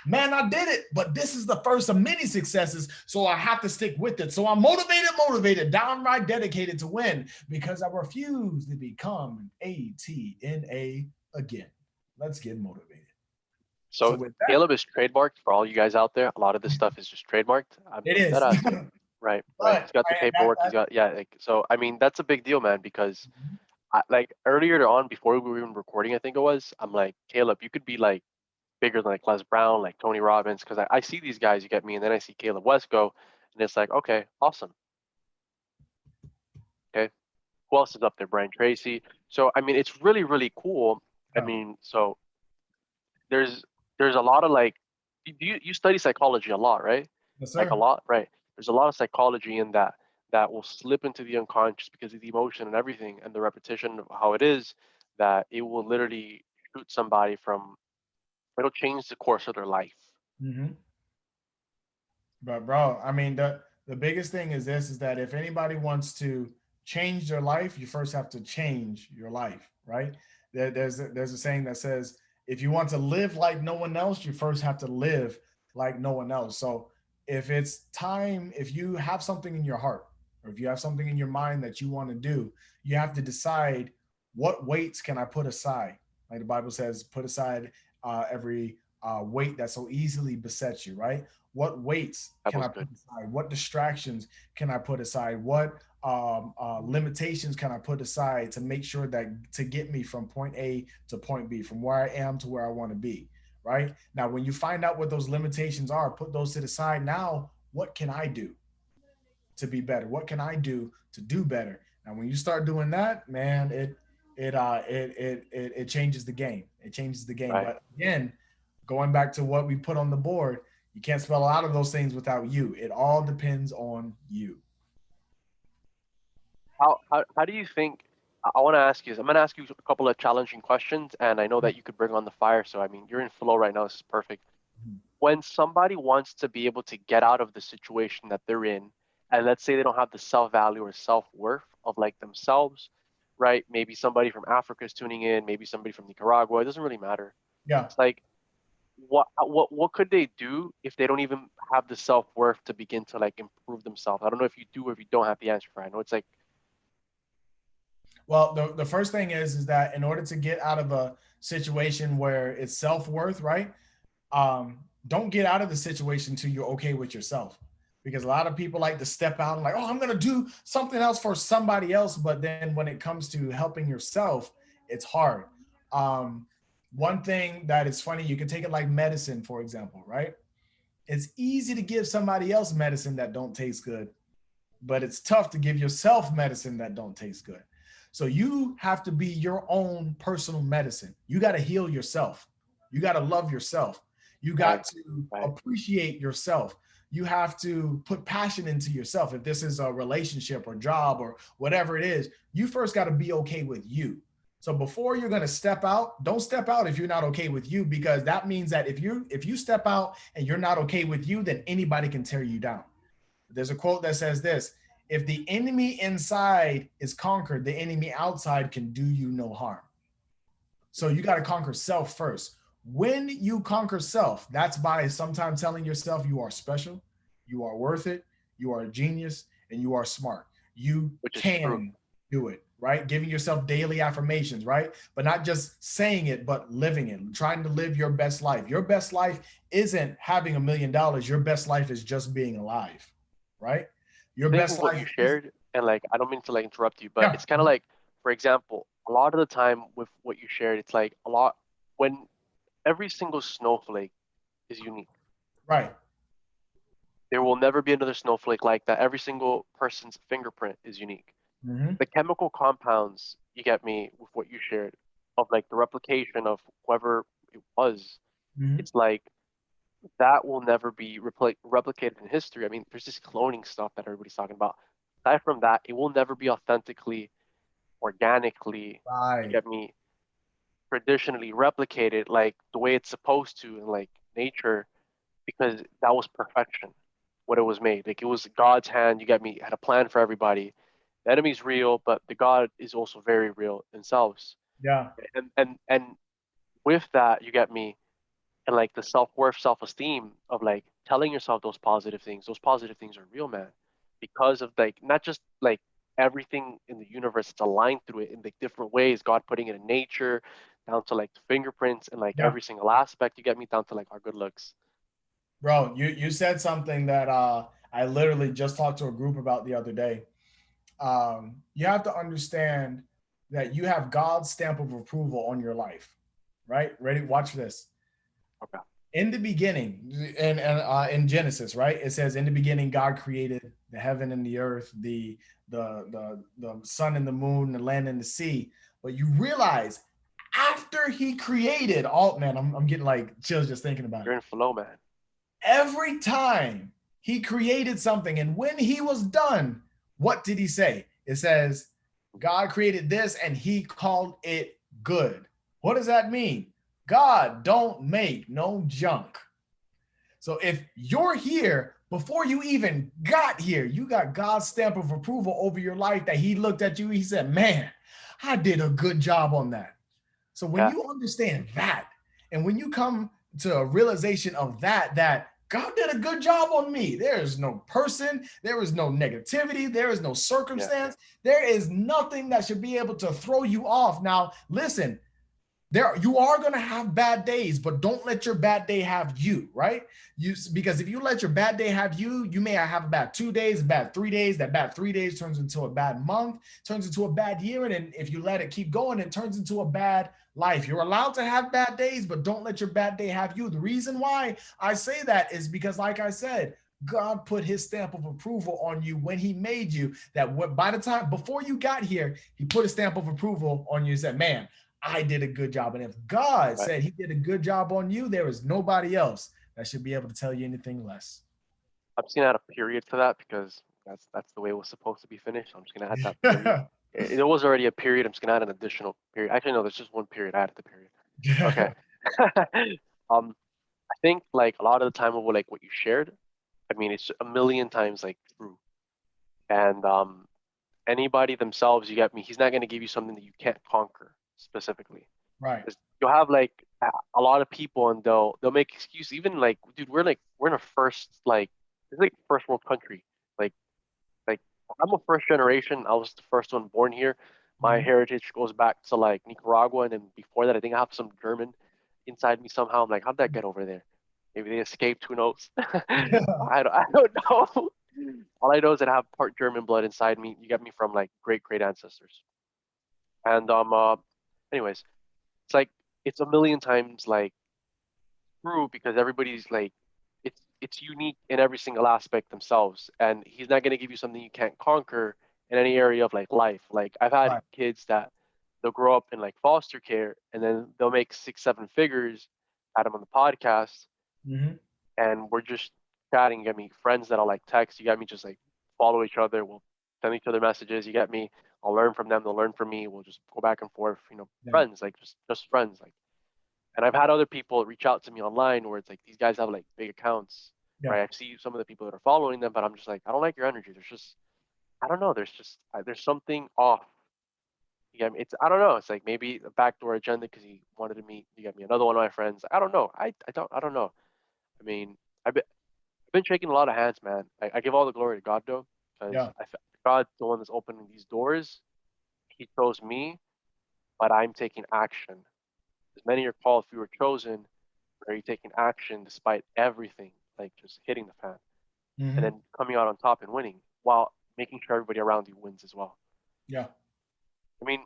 Man, I did it, but this is the first of many successes, so I have to stick with it. So I'm motivated, downright dedicated to win because I refuse to become an ATNA again. Let's get motivated. So So with that, Caleb is trademarked for all you guys out there. A lot of this stuff is just trademarked. it I'm dead is. ass. Right, right. But He's got the paperwork. He's got, yeah. Like, so I mean, that's a big deal, man. Because like earlier on, before we were even recording, I think it was. I'm like, Caleb, you could be like bigger than like Les Brown, like Tony Robbins, because I see these guys. You get me, and then I see Caleb Wesco, And it's like, okay, awesome. Okay, who else is up there? Brian Tracy. So I mean, it's really really cool. I Yeah. mean, so there's there's a lot of like, you study psychology a lot, right? Yes, Like a sir. lot, right? There's a lot of psychology in that that will slip into the unconscious because of the emotion and everything and the repetition of how it is, that it will literally shoot somebody from, it'll change the course of their life. Hmm. But bro, I mean, the biggest thing is this: is that if anybody wants to change their life, you first have to change your life, right? There's a saying that says, if you want to live like no one else, you first have to live like no one else. So if it's time, if you have something in your heart, or if you have something in your mind that you want to do, you have to decide, what weights can I put aside? Like the Bible says, put aside every weight that so easily besets you, right? What weights That can was I good. put aside? What distractions can I put aside? What limitations can I put aside to make sure that to get me from point A to point B, from where I am to where I want to be, right? Now, when you find out what those limitations are, put those to the side. Now, what can I do to be better? What can I do to do better? And when you start doing that, man, it changes the game. It changes the game. Right. But again, going back to what we put on the board, you can't spell a lot of those things without you. It all depends on you. How do you think? I want to ask you. I'm going to ask you a couple of challenging questions, and I know that you could bring on the fire. So I mean, you're in flow right now. This is perfect. When somebody wants to be able to get out of the situation that they're in, and let's say they don't have the self value or self worth of like themselves, right? Maybe somebody from Africa is tuning in, maybe somebody from Nicaragua. It doesn't really matter. Yeah. It's like, what could they do if they don't even have the self worth to begin to like improve themselves? I don't know if you do or if you don't have the answer for it. I know it's like, Well, the first thing is that in order to get out of a situation where it's self worth, right? Don't get out of the situation until you're okay with yourself. Because a lot of people like to step out and like, oh, I'm gonna do something else for somebody else, but then when it comes to helping yourself, it's hard. Um, One thing that is funny, you can take it like medicine, for example, right? It's easy to give somebody else medicine that don't taste good, but it's tough to give yourself medicine that don't taste good. So you have to be your own personal medicine. You got to heal yourself. You got to love yourself. You right, got to right, appreciate yourself. You have to put passion into yourself. If this is a relationship or job or whatever it is, you first got to be okay with you. So before you're going to step out, don't step out if you're not okay with you, because that means that if you step out and you're not okay with you, then anybody can tear you down. There's a quote that says this: if the enemy inside is conquered, the enemy outside can do you no harm. So you got to conquer self first. When you conquer self, that's by sometimes telling yourself you are special, you are worth it, you are a genius, and you are smart. You which is true. can do it, right? Giving yourself daily affirmations, right? But not just saying it, but living it, trying to live your best life. Your best life isn't having $1 million. Your best life is just being alive, right? Your I think with best what you life is, shared, and like, I don't mean to like interrupt you, but yeah, it's kind of like, for example, a lot of the time with what you shared, it's like a lot when every single snowflake is unique. right. There will never be another snowflake like that. Every single person's fingerprint is unique. Mm-hmm, The chemical compounds, you get me, with what you shared, of like the replication of whoever it was, mm-hmm. it's like that will never be replicated in history. I mean, there's this cloning stuff that everybody's talking about. Aside from that, it will never be authentically, organically, you Right. get me, traditionally replicated like the way it's supposed to in like nature, because that was perfection when it was made. Like it was God's hand, you get me, had a plan for everybody. The enemy's real, but the God is also very real themselves. Yeah. And with that, you get me, and like the self-worth, self-esteem of like telling yourself those positive things are real, man, because of like not just like everything in the universe, it's aligned through it in like different ways, God putting it in nature, down to like the fingerprints and like Yeah. every single aspect, you get me, down to like our good looks. Bro, you said something that I literally just talked to a group about the other day. You have to understand that you have God's stamp of approval on your life, right? Ready? Watch this. Okay. In the beginning, and in Genesis, right? It says, "In the beginning, God created the heaven and the earth, the sun and the moon, the land and the sea." But you realize after He created all, man, I'm getting like chills just thinking about it. You're in flow, man. Every time He created something, and when He was done, what did He say? It says, "God created this, and He called it good." What does that mean? God don't make no junk. So if you're here before you even got here, you got God's stamp of approval over your life that He looked at you, He said, "Man, I did a good job on that." So when Yeah, you understand that, and when you come to a realization of that God did a good job on me. There is no person, there is no negativity, there is no yeah, circumstance, there is nothing that should be able to throw you off. Now, listen, there you are going to have bad days, but don't let your bad day have you, right? Because if you let your bad day have you, you may have a bad 2 days, a bad 3 days. That bad 3 days turns into a bad month, turns into a bad year, and then if you let it keep going, it turns into a bad life. You're allowed to have bad days, but don't let your bad day have you. The reason why I say that is because, like I said, God put His stamp of approval on you when He made you. That by the time before you got here, He put a stamp of approval on you and said, "Man, I did a good job." And if God right. said He did a good job on you, there is nobody else that should be able to tell you anything less. I'm just gonna add a period to that because that's the way it was supposed to be finished. So I'm just gonna add that period. There was already a period. I'm just gonna add an additional period. Actually, no, there's just one period. I added the period. Okay. I think like a lot of the time of like what you shared, I mean, it's a million times like true. And anybody themselves, you get me, he's not gonna give you something that you can't conquer specifically. Right. 'Cause you'll have like a lot of people and they'll make excuses. Even like, dude, we're in a first like it's like first world country. Like like I'm a first generation. I was the first one born here. My Mhm. heritage goes back to like Nicaragua, and then before that, I think I have some German inside me somehow. I'm like, how'd that get over there? Maybe they escaped. Who knows? I don't know. All I know is that I have part German blood inside me. You get me from like great great ancestors. And anyways, it's like it's a million times like true because everybody's like it's unique in every single aspect themselves, and he's not gonna give you something you can't conquer in any area of like life. Like I've had Right. kids that they'll grow up in like foster care, and then they'll make 6 7 figures. Had them on the podcast, Mhm. and we're just chatting. You get me friends that'll like text. You get me just like follow each other. We'll send each other messages. You get me. I'll learn from them. They'll learn from me. We'll just go back and forth. Yeah. Friends like just friends like. And I've had other people reach out to me online where it's like these guys have like big accounts, Yeah. right? I see some of the people that are following them, but I'm just like, I don't like your energy. There's just, I don't know. There's just, there's something off. You get me? It's, I don't know. It's like maybe a backdoor agenda because he wanted to meet. You get me? Another one of my friends. I don't know. I don't know. I mean, I've been shaking a lot of hands, man. I give all the glory to God though, because Yeah. God's the one that's opening these doors. He chose me, but I'm taking action. As many are called, few are chosen. Are you taking action despite everything, like just hitting the fan, and Mhm. then coming out on top and winning while making sure everybody around you wins as well? Yeah. I mean,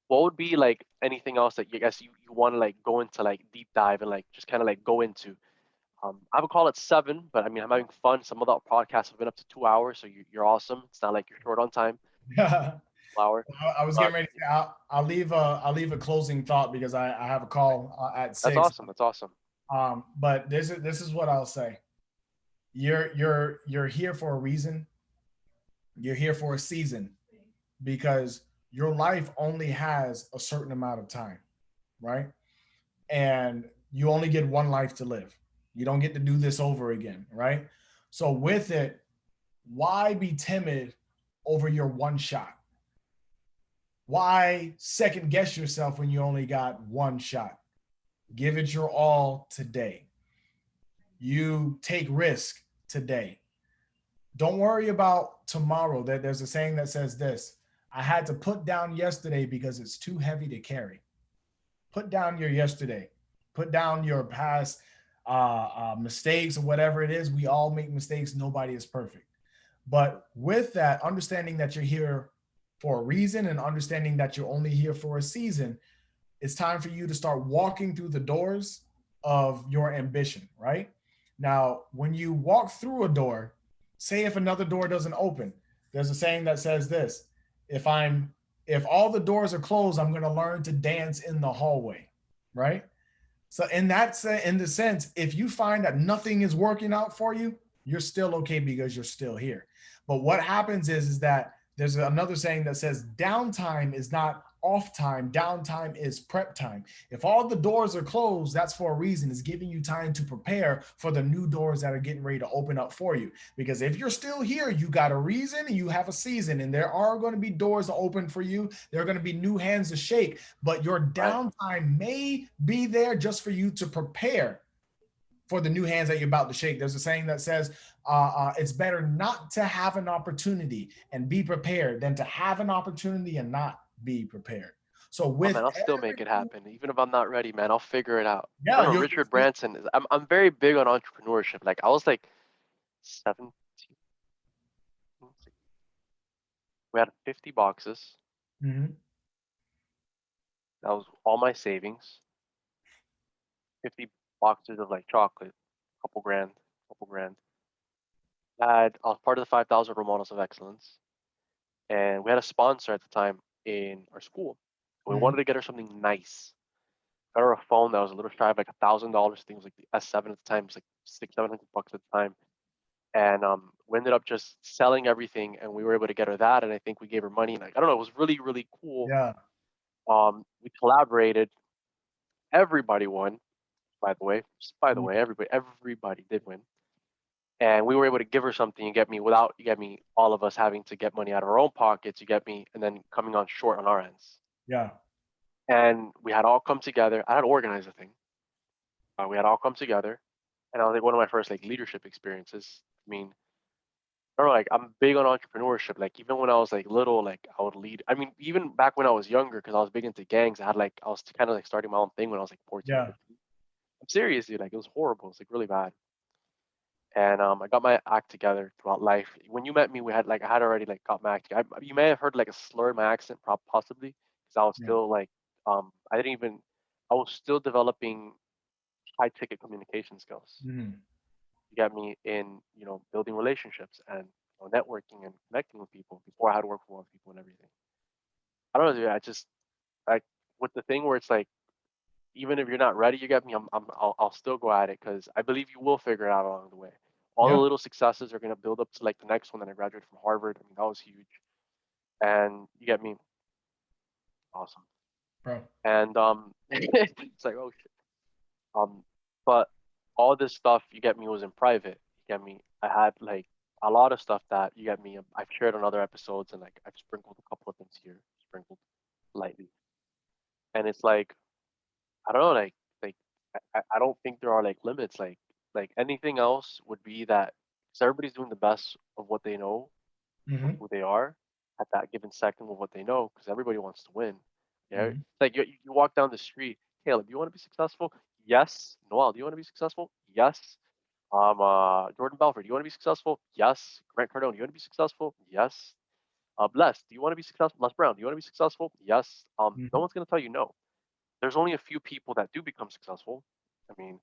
what would be like anything else that you guess you want to like go into like deep dive and like just kind of like go into? I would call it 7, but I mean, I'm having fun. Some of the podcasts have been up to 2 hours, so you're awesome. It's not like you're short on time. I Hour, was getting but ready to say, I'll leave a closing thought because I have a call at that's 6. awesome. That's awesome. But this is what I'll say. You're here for a reason. You're here for a season because your life only has a certain amount of time, right? And you only get one life to live. You don't get to do this over again, right? So with it, why be timid over your one shot? Why second guess yourself when you only got one shot? Give it your all today. You take risk today. Don't worry about tomorrow. There's a saying that says this: I had to put down yesterday because it's too heavy to carry. Put down your yesterday. Put down your past mistakes or whatever it is. We all make mistakes. Nobody is perfect. But with that, understanding that you're here for a reason and understanding that you're only here for a season, it's time for you to start walking through the doors of your ambition, right? Now, when you walk through a door, say if another door doesn't open, there's a saying that says this: if I'm if all the doors are closed, I'm going to learn to dance in the hallway, right? So in the sense, if you find that nothing is working out for you, you're still okay because you're still here. But what happens is that there's another saying that says downtime is not off time, downtime is prep time. If all the doors are closed, that's for a reason. It's giving you time to prepare for the new doors that are getting ready to open up for you. Because if you're still here, you got a reason and you have a season, and there are going to be doors to open for you. There are going to be new hands to shake, but your Right. downtime may be there just for you to prepare for the new hands that you're about to shake. There's a saying that says it's better not to have an opportunity and be prepared than to have an opportunity and not be prepared. So Oh with man, I'll still make it everything, happen. Even if I'm not ready, man, I'll figure it out. I yeah, don't know, Richard Branson is I'm very big on entrepreneurship. Like I was like 17, we had 50 boxes. mhm, That was all my savings. 50 boxes of like chocolate, couple grand. I was part of the 5,000 role models of excellence, and we had a sponsor at the time in our school. We mhm, wanted to get her something nice. Got her a phone that was a little shy of like $1,000. I think it was like the S7 at the time. It was like 600-700 bucks at the time. And we ended up just selling everything, and we were able to get her that. And I think we gave her money. Like I don't know, it was really really cool. yeah, We collaborated. Everybody won, by the way. Just by the mhm, way, everybody did win. And we were able to give her something. You get me without you get me all of us having to get money out of our own pockets. You get me, and then coming on short on our ends. yeah, And we had all come together. I had organized a thing. We had all come together, and I was like one of my first like leadership experiences. I mean, I don't know, like I'm big on entrepreneurship. Like even when I was like little, like I would lead. I mean, even back when I was younger, because I was big into gangs. I was kind of like starting my own thing when I was like 14, yeah, 15. I'm serious, dude. Like it was horrible. It was like really bad. And I got my act together throughout life. When you met me, we had like I had already like got my act. You may have heard like a slur in my accent, possibly, because I was yeah, still like I didn't even I was still developing high ticket communication skills. mhm, You got me in building relationships and networking and connecting with people before I had to work for other people and everything. I don't know, dude. I just like with the thing where it's like even if you're not ready, you get me. I'll still go at it because I believe you will figure it out along the way. All the yep, little successes are gonna build up to like the next one. That I graduated from Harvard. I mean, that was huge, and you get me. Awesome. bro, And it's like oh shit. Um, but all this stuff you get me was in private. You get me. I had like a lot of stuff that you get me. I've shared on other episodes, and like I've sprinkled a couple of things here, sprinkled lightly, and it's like I don't know, like I don't think there are like limits. Like anything else would be that because everybody's doing the best of what they know, of mhm, who they are at that given second with what they know, because everybody wants to win. Yeah, mhm, like you walk down the street, Caleb, do you want to be successful? Yes. Noel, do you want to be successful? Yes. Jordan Belfort, do you want to be successful? Yes. Grant Cardone, do you want to be successful? Yes. Les, do you want to be successful? Les Brown, do you want to be successful? Yes. No mhm, one's gonna tell you no. There's only a few people that do become successful. I mean,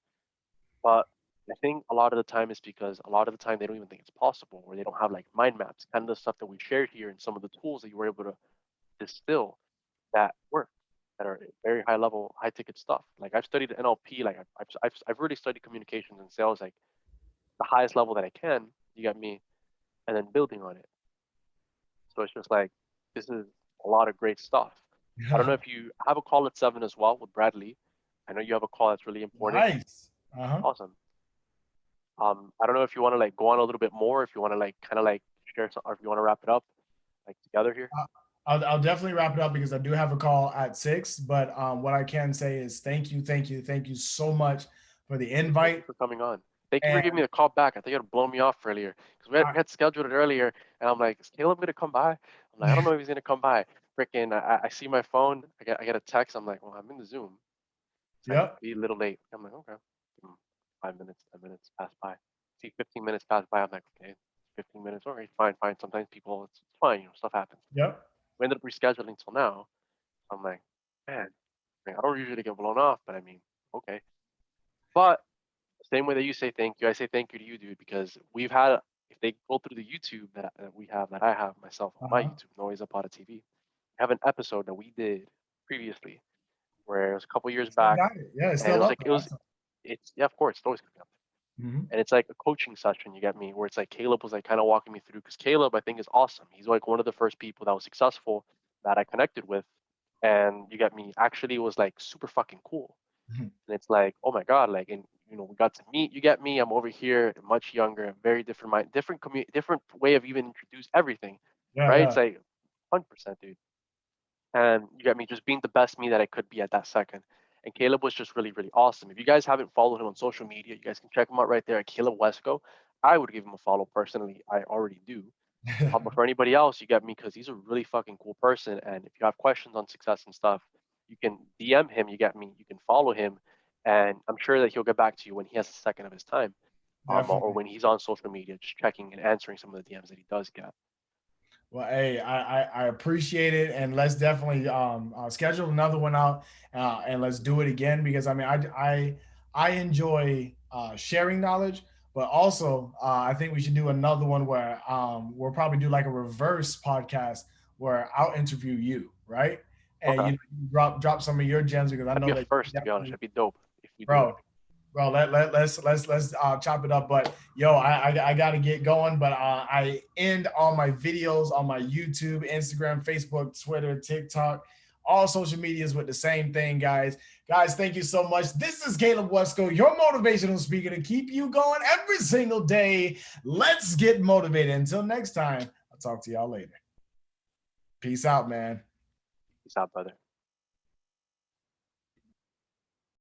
but I think a lot of the time is because a lot of the time they don't even think it's possible, or they don't have like mind maps, kind of the stuff that we shared here, and some of the tools that you were able to distill that work, that are very high level, high ticket stuff. Like I've studied NLP, like I've really studied communications and sales, like the highest level that I can. You got me, and then building on it. So it's just like this is a lot of great stuff. I don't yeah, know if you have a call at 7 as well with Bradley. I know you have a call that's really important. nice, uh-huh. Awesome. I don't know if you want to like go on a little bit more, if you want to like kind of like share some, or if you want to wrap it up like together here. I'll definitely wrap it up because I do have a call at 6. But what I can say is thank you so much for the Thank you invite. for coming on. Thank you for And giving me the call back. I thought you had blown me off earlier because we I, had scheduled it earlier, and I'm like, is Caleb gonna come by? I'm like, I don't know if he's gonna come by. Freaking, I see my phone. I get a text. I'm like, well, I'm in the Zoom. It's like yep, be a little late. I'm like, okay. 5 minutes, 10 minutes pass by. See 15 minutes pass by. I'm like, okay, 15 minutes. All right, fine, fine. Sometimes people, it's fine. Stuff happens. yep. We ended up rescheduling till now. I'm like, man, I don't usually get blown off, but I mean, okay. But same way that you say thank you, I say thank you to you, dude, because we've had, if they go through the YouTube that we have, that I have myself on my Uh-huh. YouTube, Noise Upon a TV, I have an episode that we did previously where it was a couple years Still back, got it. Yeah, it's and it still was up like, it's, yeah, of course, it's always gonna be up there. Hmm. there. And it's like a coaching session, you get me, where it's like Caleb was like kind of walking me through, because Caleb, I think, is awesome. He's like one of the first people that was successful that I connected with, and you get me, actually was like super fucking cool. Hmm. And it's like, oh my god, like, and we got to meet. You get me? I'm over here, much younger, very different mind, different way of even introduce everything, Yeah, right? yeah. It's like 100%, dude. And you get me, just being the best me that I could be at that second. And Caleb was just really, really awesome. If you guys haven't followed him on social media, you guys can check him out right there at Caleb Wesco. I would give him a follow personally. I already do. But for anybody else, you get me, because he's a really fucking cool person. And if you have questions on success and stuff, you can DM him. You get me. You can follow him, and I'm sure that he'll get back to you when he has a second of his time, or Definitely. when he's on social media, just checking and answering some of the DMs that he does get. Well, hey, I appreciate it, and let's definitely schedule another one out, and let's do it again because I mean I enjoy sharing knowledge, but also I think we should do another one where we'll probably do like a reverse podcast where I'll interview you, right? And Okay, you drop some of your gems because I that'd be know a that first, to be honest. definitely, That'd be dope if we do it. bro. Bro, let's chop it up. But yo, I gotta get going. But I end all my videos on my YouTube, Instagram, Facebook, Twitter, TikTok, all social medias with the same thing, guys. Guys, thank you so much. This is Caleb Wesco, your motivational speaker to keep you going every single day. Let's get motivated. Until next time, I'll talk to y'all later. Peace out, man. Peace out, brother.